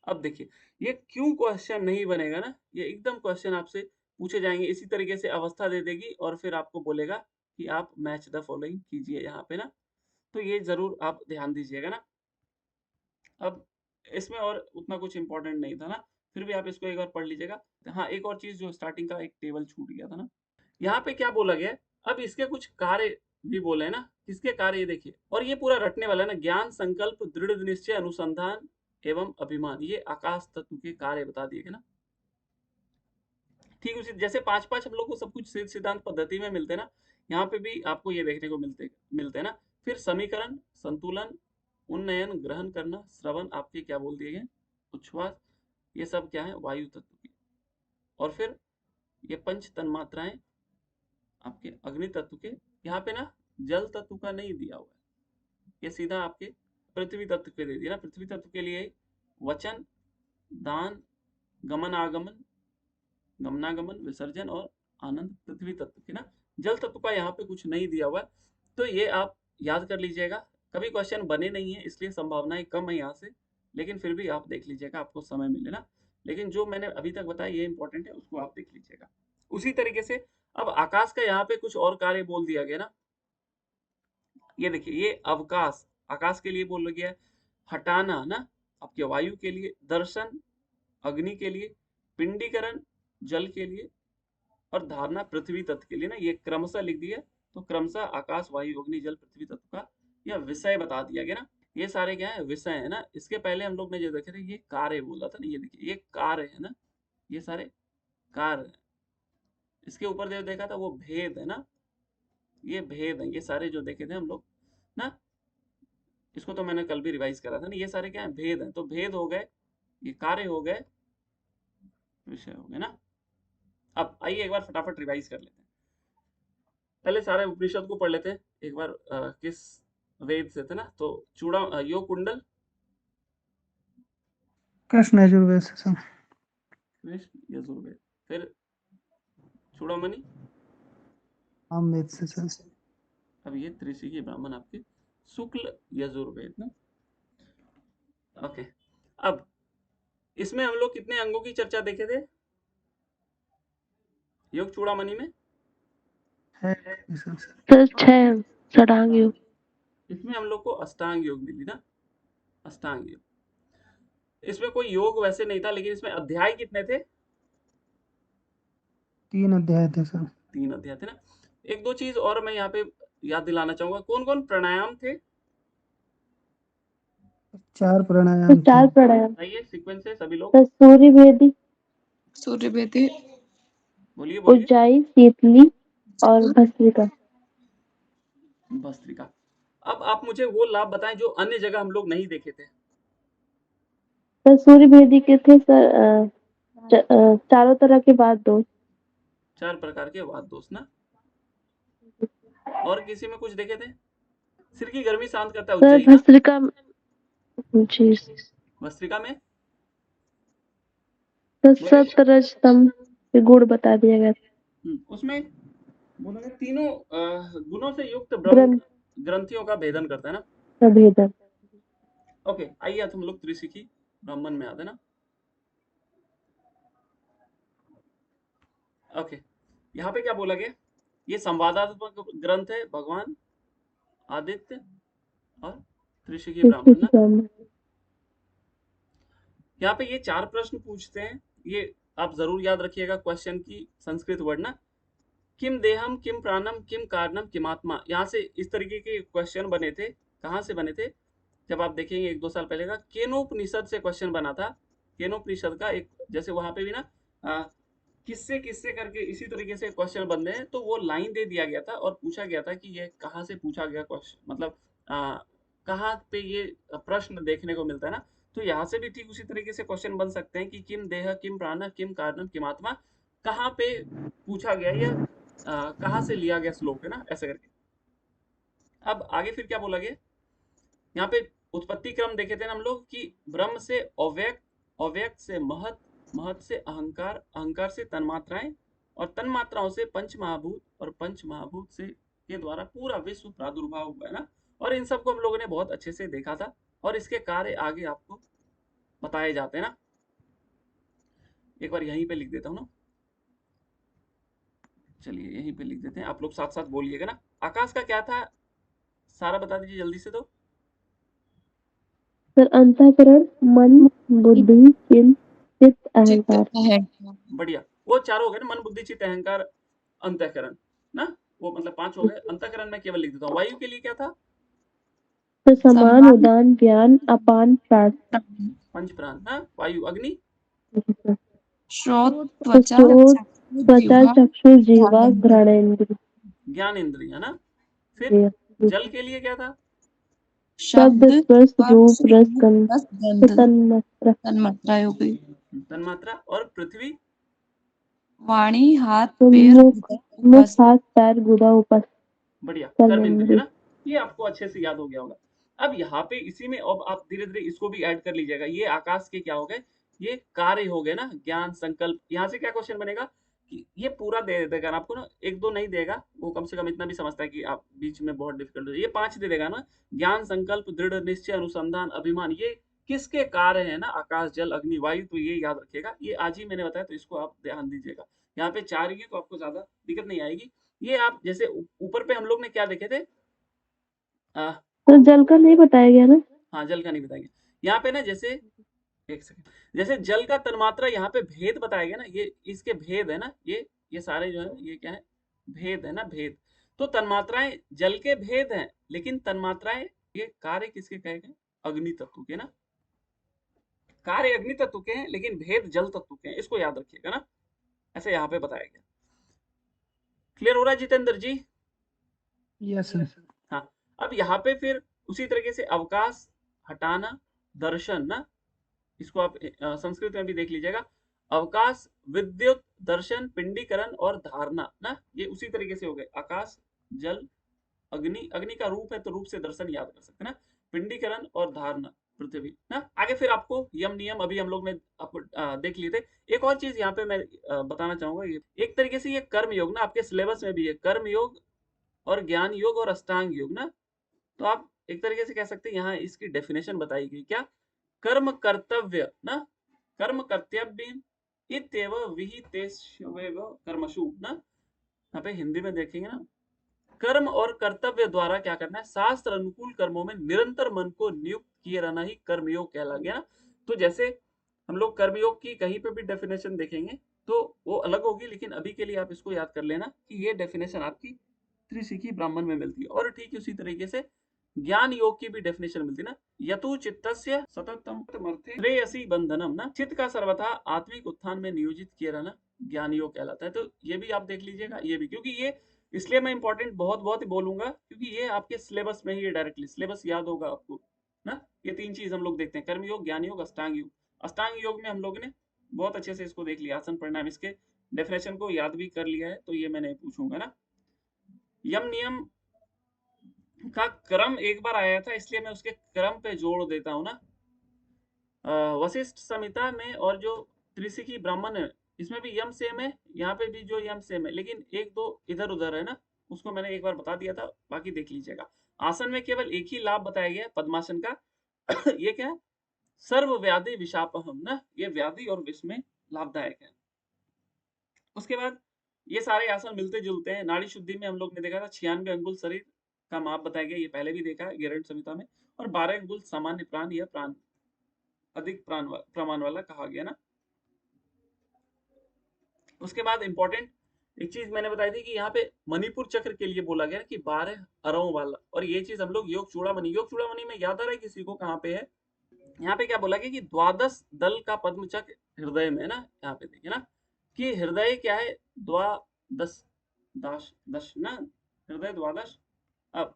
अब देखिए ये क्यों क्वेश्चन नहीं बनेगा ना, ये एकदम क्वेश्चन आपसे पूछे जाएंगे इसी तरीके से, अवस्था दे देगी और फिर आपको बोलेगा कि आप मैच द फॉलोइंग कीजिए यहाँ पे ना। तो ये जरूर आप ध्यान दीजिएगा ना। अब इसमें और उतना कुछ इंपॉर्टेंट नहीं था ना, फिर भी आप इसको एक बार पढ़ लीजिएगा। हाँ एक और चीज, जो स्टार्टिंग का एक टेबल छूट गया था ना, यहाँ पे क्या बोला गया है, अब इसके कुछ कार्य भी बोले हैं ना, किसके कार्य ये देखिए, और ये पूरा रटने वाला है ना, ज्ञान संकल्प दृढ़ निश्चय अनुसंधान एवं अभिमान, ये आकाश तत्व के कार्य बता दिए गए ना। ठीक उसी जैसे 5-5 हम लोग को सब कुछ सिद्धांत पद्धति में मिलते हैं ना, यहाँ पे भी आपको ये देखने को मिलते हैं ना। फिर समीकरण, संतुलन, उन्नयन, ग्रहण करना, श्रवण, आपके क्या बोल दिए गए, उच्छ्वास, ये सब क्या है, वायु तत्व की। और फिर ये पंच तन्मात्राएं आपके अग्नि तत्व के, यहाँ पे ना जल तत्व का नहीं दिया हुआ है, ये सीधा आपके पृथ्वी तत्व के दे दिया ना। पृथ्वी तत्व के लिए वचन, दान, गमन आगमन, गमनागमन, विसर्जन और आनंद पृथ्वी तत्व के ना। जल तत्व का यहाँ पे कुछ नहीं दिया हुआ है, तो ये आप याद कर लीजिएगा। कभी क्वेश्चन बने नहीं है इसलिए संभावनाएं कम है यहाँ से, लेकिन फिर भी आप देख लीजिएगा, आपको समय मिले ना। लेकिन जो मैंने अभी तक बताया ये इंपॉर्टेंट है, उसको आप देख लीजिएगा। उसी तरीके से अब आकाश का यहाँ पे कुछ और कार्य बोल दिया गया ना। ये देखिए, ये अवकाश आकाश के लिए बोल गया है, हटाना ना आपके वायु के लिए, दर्शन अग्नि के लिए, पिंडीकरण जल के लिए और धारणा पृथ्वी तत्व के लिए ना। ये क्रमशः लिख दिया, तो क्रमशः आकाश, वायु, अग्नि, जल, पृथ्वी तत्व का यह विषय बता दिया गया ना। ये सारे क्या है, विषय है ना। इसके पहले हम लोग ने जो देखे थे ये कार्य बोला था ना, ये देखिए ये कार्य है ना, ये सारे कार्य है। इसके ऊपर जो देखा था वो भेद है ना, ये भेद है। ये सारे जो देखे थे हम लोग ना, इसको तो मैंने कल भी रिवाइज करा था ना। ये सारे क्या है, भेद है। तो भेद हो गए, ये कार्य हो गए, विषय हो गए ना। अब आइए एक बार फटाफट रिवाइज कर लेते हैं। पहले सारे उपनिषद को पढ़ लेते हैं एक बार। किस वेद से थे ना, तो चूड़ा योग कुंडल कृष्ण यजुर्वेद से सर। कृष्ण यजुर्वेद, फिर चूड़ामणि सामवेद से सर। अब ये त्रिशिकी ब्राह्मण आपके शुक्ल यजुर्वेद ना। ओके, अब इसमें हम लोग कितने अंगों की चर्चा देखे थे योग चूड़ामणि में? है सर। सर 6 षडांग योग। इसमें हम लोग को अष्टांग योग मिली ना, अष्टांग योग। इसमें कोई योग वैसे नहीं था, लेकिन इसमें अध्याय कितने थे? 3 अध्याय थे सर। 3 अध्याय थे ना। एक दो चीज और मैं यहाँ पे याद दिलाना चाहूंगा, कौन कौन प्राणायाम थे? 4 प्राणायाम थे। 4 प्राणायाम। आइए सीक्वेंस से सभी लोग सर सूर्य भेदी, सूर्य भेदी, बोलिए बोलिए। उज्जाई, शीतली और भस्त्रिका। भस्त्रिका। अब आप मुझे वो लाभ बताएं जो अन्य जगह हम लोग नहीं देखे थे। सर सूर्य भेदी के थे सर चारों तरह के बाद दोष। 4 प्रकार के वात दोष ना। और किसी में कुछ देखे थे? सिर की गर्मी शांत करता है सर उज्जयी ना। भस्त्रिका जी। भस्त्रिका में सर सप्तरज तम के गुण बता दिया गया। उसमें बोला गया तीनों गुणों से युक्त ब्रह्म ग्रंथियों का भेदन करता है ना। भेदन। ओके, आइए अब हम लोग त्रिशिकी ब्राह्मण में आते ना। ओके, यहाँ पे क्या बोला गया, ये संवादात्मक ग्रंथ है, भगवान आदित्य और त्रिशिकी ब्राह्मण ना। यहाँ पे ये 4 प्रश्न पूछते हैं, ये आप जरूर याद रखिएगा क्वेश्चन की संस्कृत वर्ड ना। किम देहम, किम प्राणम, किम कारणम, किम आत्मा। यहाँ से इस तरीके के क्वेश्चन बने थे। कहाँ से बने थे? जब आप देखेंगे 1-2 साल पहले का केनोपनिषद से क्वेश्चन बना था। केनोपनिषद का एक, जैसे वहां पे भी ना किससे किससे करके इसी तरीके से क्वेश्चन बन रहे हैं, तो वो लाइन दे दिया गया था और पूछा गया था कि ये कहाँ से पूछा गया क्वेश्चन, मतलब कहाँ पे ये प्रश्न देखने को मिलता है ना। तो यहाँ से भी ठीक उसी तरीके से क्वेश्चन बन सकते हैं कि किम देह, किम प्राण, किम कारणम, किम आत्मा, कहाँ पे पूछा गया, या कहाँ से लिया गया श्लोक है ना, ऐसे करके। अब आगे फिर क्या बोला गया, यहाँ पे उत्पत्ति क्रम देखे थे ना हम लोग कि ब्रह्म से अव्यक्त, अव्यक्त से महत, महत से अहंकार, अहंकार से तन्मात्राएं और तन्मात्राओं से पंच महाभूत और पंच महाभूत से के द्वारा पूरा विश्व प्रादुर्भाव हुआ है ना। और इन सबको हम लोगों ने बहुत अच्छे से देखा था और इसके कार्य आगे आपको बताए जाते हैं ना। एक बार यहीं पे लिख देता हूँ ना, चलिए यहीं पे लिख देते हैं, आप लोग साथ साथ बोलिएगा ना। आकाश का क्या था, सारा बता दीजिए जल्दी से। तो सर अंतःकरण, मन, बुद्धि, चित्त, अहंकार। बढ़िया, वो चारों हो गए ना, मन बुद्धि चित्त अहंकार अंतःकरण ना, वो मतलब 5 हो गए। अंतःकरण में केवल लिख देता हूँ। वायु के लिए क्या था? तो समान, उदान, ज्ञान, अपान, प्राण। पंच प्राण ना। वायु। अग्नि श्रोत, त्वचा, चक्षु, जीवा, घ्राणेन्द्रिय, ज्ञान इंद्रिय ना। फिर जल के लिए क्या था? शब्द, स्पर्श, रूप, रस, गंध, तन्मात्रा। तन्मात्रा। और पृथ्वी वाणी हाथ तो पैर मुख गुदा उपस्थ हाथ पैर गुदा उपस्थ बढ़िया, कर्म इंद्रिय कर्मेंद्रिय। है ना, ये आपको अच्छे से याद हो गया होगा। अब यहाँ पे इसी में अब आप धीरे धीरे इसको भी ऐड कर लीजिएगा। ये आकाश के क्या हो गए, ये कार्य हो गए ना, ज्ञान संकल्प। यहाँ से क्या क्वेश्चन बनेगा कि ये पूरा दे देगा ना आपको ना, एक दो नहीं देगा, वो कम से कम इतना भी समझता है कि आप बीच में बहुत डिफिकल्ट हो, ये 5 दे देगा ना। ज्ञान संकल्प दृढ़ निश्चय अनुसंधान अभिमान, ये किसके कार्य है ना, आकाश जल अग्नि वायु, तो ये याद रखिएगा। ये आज ही मैंने बताया तो इसको आप ध्यान दीजिएगा। यहाँ पे 4 ही है तो आपको ज्यादा दिक्कत नहीं आएगी। ये आप जैसे ऊपर पे हम लोग ने क्या देखे थे, तो जल का नहीं बताया गया ना? हाँ जल का नहीं बताएंगे। यहाँ पे ना जैसे एक सेकंड, जैसे जल का तन्मात्रा यहाँ पे भेद बताया गया ना, ये इसके भेद है ना, ये सारे जो है ये क्या है, भेद है ना, भेद। तो तन्मात्राएं जल के भेद हैं, लेकिन तन्मात्राएं ये कार्य किसके कहे गए, अग्नि तत्व के ना, कार्य अग्नि तत्व के हैं लेकिन भेद जल तत्व के हैं, इसको याद रखिएगा ना, ऐसे यहाँ पे बताया गया। क्लियर हो रहा है जितेंद्र जी? Yes sir. हाँ, अब यहाँ पे फिर उसी तरीके से अवकाश हटाना, दर्शन ना, इसको आप संस्कृत में भी देख लीजिएगा। अवकाश, विद्युत, दर्शन, पिंडीकरण और धारणा ना, ये उसी तरीके से हो गए। आकाश, जल, अग्नि, अग्नि का रूप है तो रूप से दर्शन याद कर सकते हैं ना, पिंडीकरण और धारणा पृथ्वी ना। आगे फिर आपको यम नियम अभी हम लोग ने देख लिए थे। एक और चीज यहाँ पे मैं बताना चाहूंगा, ये एक तरीके से ये कर्म योग ना, आपके सिलेबस में भी है कर्म योग और ज्ञान योग और अष्टांग योग ना। तो आप एक तरीके से कह सकते हैं यहाँ इसकी डेफिनेशन बताई गई, क्या, कर्म कर्तव्य ना, कर्म कर्तव्य इत्येव विहितेष्वेव कर्मसु ना। यहाँ पे हिंदी में देखेंगे ना, कर्म और कर्तव्य द्वारा क्या करना है, शास्त्र अनुकूल कर्मों में निरंतर मन को नियुक्त किए रहना ही कर्मयोग कहला गया ना। तो जैसे हम लोग कर्मयोग की कहीं पे भी डेफिनेशन देखेंगे तो वो अलग होगी, लेकिन अभी के लिए आप इसको याद कर लेना कि ये डेफिनेशन आपकी त्रिशिखी ब्राह्मण में मिलती है। और ठीक उसी तरीके से ज्ञान योग की भी डेफिनेशन मिलती है ना, यतु चित्तस्य सततम श्रेयसी बंधनम ना, चित्त का सर्वथा आत्मिक उत्थान में नियोजित किया रहना ज्ञान योग कहलाता है। तो ये भी आप देख लीजिएगा, ये भी, क्योंकि ये इसलिए मैं इंपॉर्टेंट बहुत बहुत ही बोलूंगा क्योंकि ये आपके सिलेबस में ही है, डायरेक्टली सिलेबस याद होगा आपको ना। ये 3 चीज हम लोग देखते हैं, कर्म योग, ज्ञान योग, अष्टांग योग। अष्टांग योग में हम लोग ने बहुत अच्छे से इसको देख लिया, आसन प्राणायाम, इसके डेफिनेशन को याद भी कर लिया है, तो ये मैं नहीं पूछूंगा ना। यम नियम का क्रम एक बार आया था, इसलिए मैं उसके क्रम पे जोड़ देता हूँ ना। वशिष्ठ संहिता में और जो त्रिशिखी ब्राह्मण है इसमें भी यम सेम है, यहाँ पे भी जो यम सेम है, लेकिन एक दो इधर उधर है ना, उसको मैंने एक बार बता दिया था, बाकी देख लीजिएगा। आसन में केवल एक ही लाभ बताया गया है पद्मासन का ये क्या है, सर्व व्याधि विषापहम ना, ये व्याधि और विष में लाभदायक है। उसके बाद ये सारे आसन मिलते जुलते हैं। नाड़ी शुद्धि में हम लोग ने देखा था 96 अंगुल शरीर का माप बताया गया, ये पहले भी देखा है गिरंट संहिता में। और 12 अंगुल सामान्य प्राण या प्राण अधिक प्रमाण वाला कहा गया ना। उसके बाद इंपॉर्टेंट एक चीज मैंने बताई थी कि यहाँ पे मणिपुर चक्र के लिए बोला गया कि 12 अरों वाला, और ये चीज हम लोग योग चूड़ामणि में याद आ रहा है किसी को कहाँ पे है, यहाँ पे क्या बोला गया कि 12 दल का पद्म चक्र हृदय में है ना। यहाँ पे देखिए ना कि हृदय क्या है, द्वादश दश दश ना, हृदय द्वादश। अब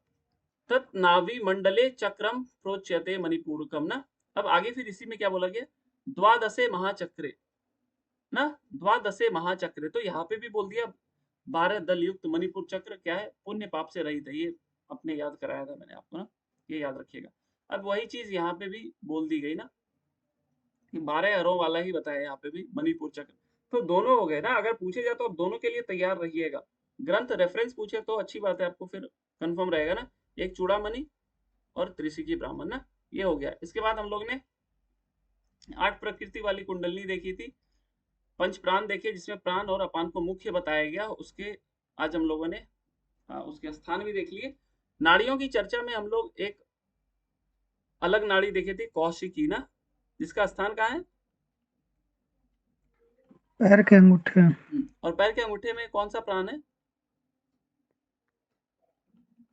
तत् नाभि मंडले चक्रम प्रोच्यते मणिपूरकम ना। अब आगे फिर इसी में क्या बोला गया, द्वादशे महाचक्रे ना, द्वादशे महाचक्रे। तो यहाँ पे भी बोल दिया 12 दल युक्त मणिपुर चक्र क्या है, पुण्य पाप से रहित है। ये अपने याद कराया था मैंने आपको ना, ये याद रखिएगा। अब वही चीज यहाँ पे भी बोल दी गई ना कि 12 अरों वाला ही बताया यहाँ पे भी मणिपुर चक्र। तो दोनों हो गए ना, अगर पूछे जाए तो आप दोनों के लिए तैयार रहिएगा। ग्रंथ रेफरेंस पूछे तो अच्छी बात है, आपको फिर कंफर्म रहेगा ना, एक चूड़ामणि और त्रिशिखी ब्राह्मण ना, ये हो गया। इसके बाद हम लोग ने 8 प्रकृति वाली कुंडलनी देखी थी, पंच प्राण देखे जिसमें प्राण और अपान को मुख्य बताया गया, उसके आज हम लोगों ने उसके स्थान भी देख लिए। नाड़ियों की चर्चा में हम लोग एक अलग नाड़ी देखे थे, कौशिकी ना, जिसका स्थान कहाँ है, पैर के अंगूठे। और पैर के अंगूठे में कौन सा प्राण है,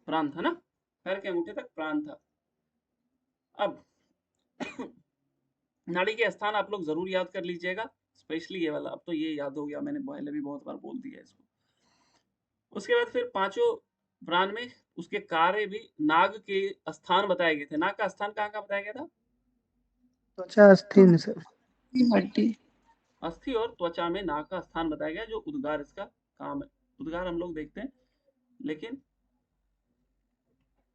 प्राण था ना, पैर के अंगूठे तक प्राण था। अब नाड़ी के स्थान आप लोग जरूर याद कर लीजिएगा, स्पेशली ये वाला। अब तो ये याद हो गया, मैंने पहले भी बहुत बार बोल दिया इसको। उसके बाद फिर 5 प्राण में उसके कार्य भी, नाग के स्थान बताए गए थे। नाग का स्थान कहाँ का बताया गया था, त्वचा आस्तीन सर। हड्डी अस्थि और त्वचा में नाक का स्थान बताया गया, जो उद्गार इसका काम है। उद्गार हम लोग देखते हैं, लेकिन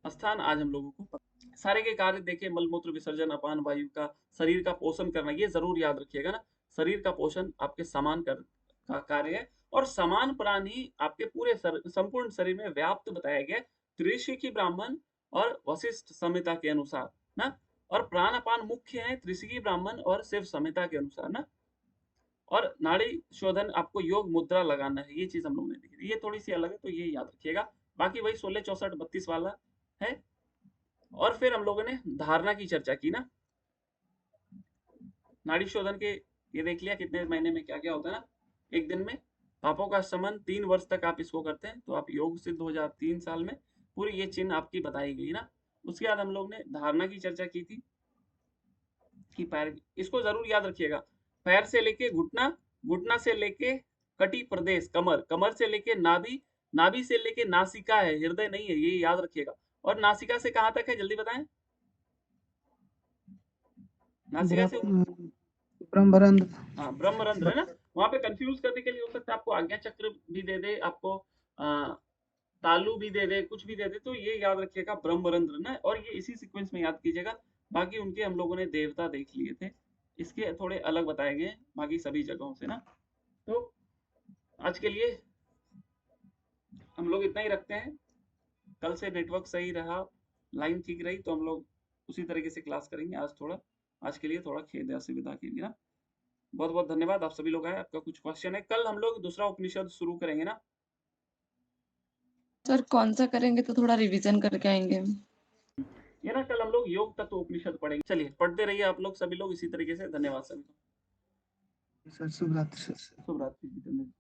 स्थान आज हम लोगों को पता। सारे के कार्य देखे, मलमूत्र विसर्जन, अपान वायु का, शरीर का पोषण करना, ये जरूर याद रखिएगा ना। शरीर का पोषण आपके समान का कार्य है, और समान प्राण ही आपके पूरे संपूर्ण शरीर में व्याप्त बताया गया त्रिशिकी ब्राह्मण और वशिष्ठ संहिता के अनुसार ना। और प्राण अपान मुख्य है त्रिशिकी ब्राह्मण और शिव संहिता के अनुसार ना। और नाड़ी शोधन आपको योग मुद्रा लगाना है, ये चीज हम लोगों ने देखी थी, ये थोड़ी सी अलग है तो ये याद रखिएगा। बाकी वही 16, 64, 32 वाला है। और फिर हम लोगों ने धारणा की चर्चा की ना। नाड़ी शोधन के ये देख लिया कितने महीने में क्या क्या होता है ना। एक दिन में पापों का शमन 3 वर्ष तक आप इसको करते हैं तो आप योग सिद्ध हो जाते 3 साल में। पूरी ये चिन्ह आपकी बताई गई ना। उसके बाद हम लोग ने धारणा की चर्चा की थी कि पैर, इसको जरूर याद रखिएगा, पैर से लेके घुटना, घुटना से लेके कटी प्रदेश कमर, कमर से लेके नाभि, नाभि से लेके नासिका है, हृदय नहीं है, ये याद रखिएगा। और नासिका से कहां तक है जल्दी बताएं। नासिका से ब्रह्मरंध्र। हाँ ब्रह्मरंध्र है ना। वहां पे कंफ्यूज करने के लिए हो सकता है आपको आज्ञा चक्र भी दे दे, आपको तालु भी दे दे, कुछ भी दे दे, तो ये याद रखिएगा ब्रह्मरंध्र ना। और ये इसी सीक्वेंस में याद कीजिएगा। बाकी उनके हम लोगों ने देवता देख लिए थे, इसके थोड़े अलग बताए गए बाकी सभी जगहों से ना। तो आज के लिए हम लोग इतना ही रखते हैं। कल से नेटवर्क सही रहा, लाइन ठीक रही तो हम लोग उसी तरीके से क्लास करेंगे। आज के लिए थोड़ा खेद है असुविधा के लिए ना। बहुत बहुत धन्यवाद, आप सभी लोग आए। आपका कुछ क्वेश्चन है? कल हम लोग दूसरा उपनिषद शुरू करेंगे ना। सर कौन सा करेंगे तो थोड़ा रिवीजन करके आएंगे। ये ना कल हम लोग योग तत्व उपनिषद पढ़ेंगे। चलिए पढ़ते रहिए आप लोग सभी लोग इसी तरीके से। धन्यवाद सभी को। सर शुभ रात्रि। शुभ रात्रि।